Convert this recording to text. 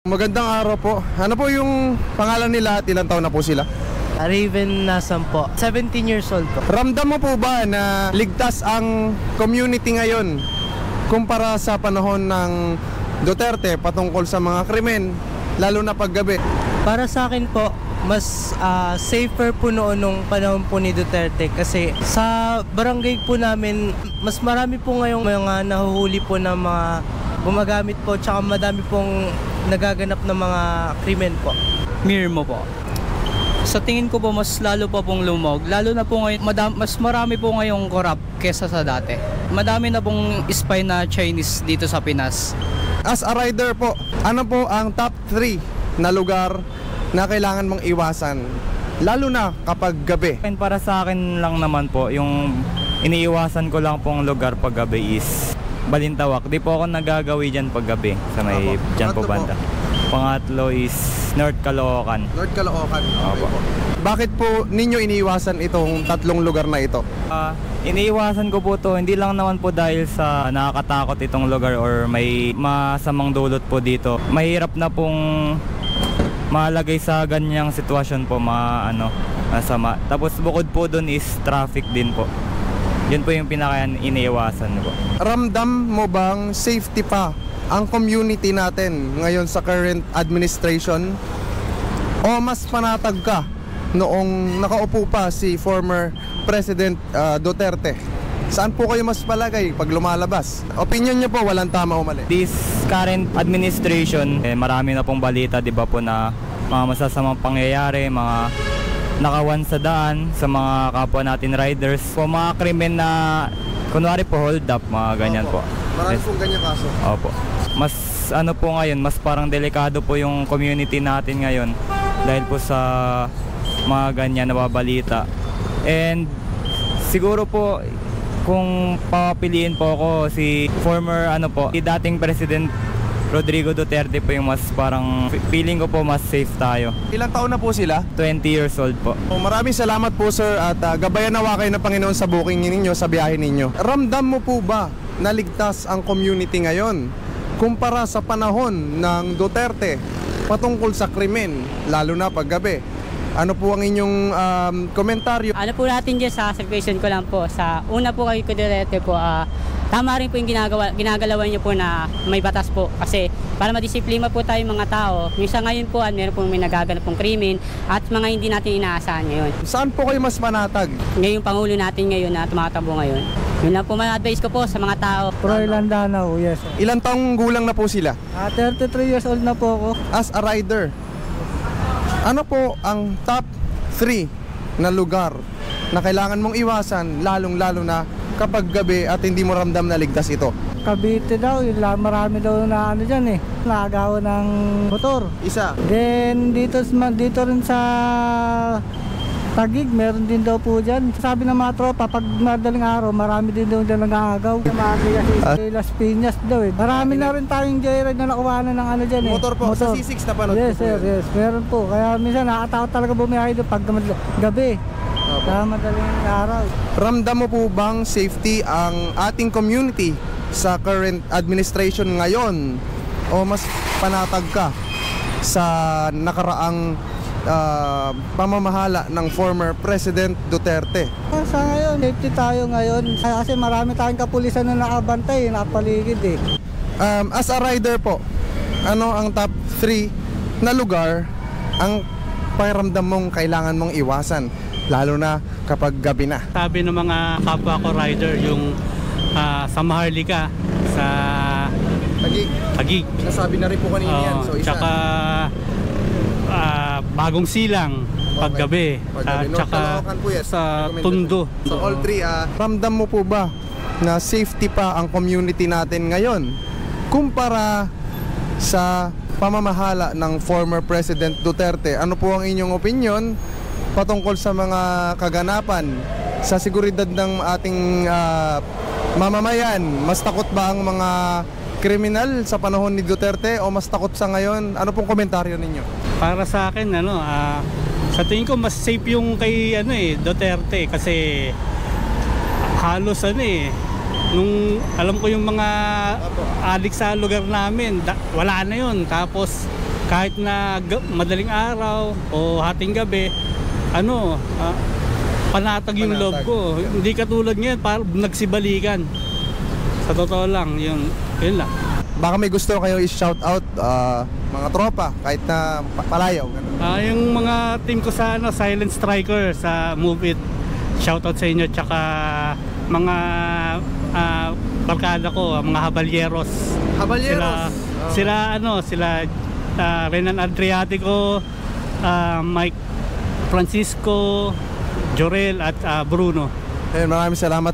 Magandang araw po. Ano po yung pangalan nila at ilang taon na po sila? Raven Nasam po. 17 years old po. Ramdam mo po ba na ligtas ang community ngayon kumpara sa panahon ng Duterte patungkol sa mga krimen, lalo na paggabi? Para sa akin po, mas safer po noon nung panahon po ni Duterte kasi sa barangay po namin, mas marami po ngayong mga nahuhuli po ng mga gumagamit po, tsaka madami pong nagaganap ng mga krimen po. Mirror mo po. Sa tingin ko po mas lalo pa pong lumog. Lalo na po ngayon, mas marami po ngayong corrupt kesa sa dati. Madami na pong spy na Chinese dito sa Pinas. As a rider po, ano po ang top 3 na lugar na kailangan mong iwasan, lalo na kapag gabi? Para sa akin lang naman po, yung iniiwasan ko lang pong lugar pag gabi is Balintawak. Di po ako nagagawi dyan pag gabi sa may dyan po banda. Pangatlo is North Caloocan. North Caloocan. Okay po. Bakit po ninyo iniiwasan itong tatlong lugar na ito? Iniiwasan ko po to hindi lang naman po dahil sa nakakatakot itong lugar or may masamang dulot po dito. Mahirap na pong malagay sa ganyang sitwasyon po, masama. Tapos bukod po dun is traffic din po. Yun po yung pinaka-iniiwasan ko. Ramdam mo bang safety pa ang community natin ngayon sa current administration? O mas panatag ka noong nakaupo pa si former President Duterte? Saan po kayo mas palagay pag lumalabas? Opinion niyo po, walang tama o mali. This current administration, marami na pong balita, di ba po, na mga masasamang pangyayari, mga nakawan sa daan sa mga kapwa natin riders. Po mga krimen na kunwari po hold up, mga ganyan. Opo. Po. Marami pong ganyan kaso. Opo. Mas ano po ngayon, mas parang delikado po yung community natin ngayon dahil po sa mga ganyan na babalita. And siguro po kung papiliin po ako si former si dating President Rodrigo Duterte po yung mas parang feeling ko po mas safe tayo. Ilang taon na po sila? 20 years old po. Maraming salamat po sir at gabayan nawa kayo ng Panginoon sa booking ninyo, sa biyahe ninyo. Ramdam mo po ba na ligtas ang community ngayon kumpara sa panahon ng Duterte patungkol sa krimen, lalo na paggabi? Ano po ang inyong komentaryo? Ano po natin dyan sa observation ko lang po, sa una po kay Duterte po, tama rin po yung ginagalawan niyo po na may batas po kasi para madisiplina po tayo mga tao. Yung sa ngayon po, meron po may nagaganap pong krimen at mga hindi natin inaasahan ngayon. Saan po kayo mas manatag? Ngayong Pangulo natin ngayon na tumatakbo ngayon. Yun lang po ma-advise ko po sa mga tao. Troy Landanaw, yes. Ilang taong gulang na po sila? 33 years old na po ako. As a rider, ano po ang top 3 na lugar na kailangan mong iwasan, lalong-lalo na kapag gabi at hindi mo ramdam na ligtas ito? Cavite daw, marami daw na dyan nakagawa ng motor. Isa. Then dito rin sa Taguig, meron din daw po dyan. Sabi ng mga tropa, pag madaling araw, marami din daw dyan nangagaw. Las Piñas daw Marami na rin tayong joyride na nakuhanan ng dyan Motor po, sa C6 na panood yes, po. Yes, meron po. Kaya minsan nakataot talaga bumiyahe doon pag gabi. Sa madaling araw. Ramdam mo po bang safety ang ating community sa current administration ngayon? O mas panatag ka sa nakaraang pamamahala ng former President Duterte? Sa ngayon, safety tayo ngayon kasi marami tayong kapulisan na nakabantay, nakapaligid As a rider po, ano ang top 3 na lugar ang pakiramdam mong kailangan mong iwasan, lalo na kapag gabi na? Sabi ng mga kapwa ko rider, yung sa Maharlika, sa Taguig. Nasabi na rin po kanina yan. So isa. Tsaka Bagong Silang paggabi. Tsaka sa Tondo. So all 3, ramdam mo po ba na safety pa ang community natin ngayon kumpara sa pamamahala ng former President Duterte? Ano po ang inyong opinion patungkol sa mga kaganapan sa seguridad ng ating mamamayan? Mas takot ba ang mga kriminal sa panahon ni Duterte o mas takot sa ngayon? Ano pong komentaryo ninyo? Para sa akin, sa tingin ko mas safe yung kay Duterte kasi halos nung alam ko yung mga adik sa lugar namin, wala na yun. Tapos kahit na madaling araw o hating gabi, panatag yung loob Panatag. ko. Hindi katulad ngayon, parang nagsibalikan. Sa totoo lang, yun lang. Baka may gusto kayo i-shout out, mga tropa, kahit na palayaw. Ganun. Yung mga team ko sa Silent Striker sa Move It, shoutout sa inyo, tsaka mga barkada ko, mga Habalyeros. Habalyeros. Sila Renan Adriatico, Mike Francisco, Jorel at Bruno. Ayun, maraming salamat.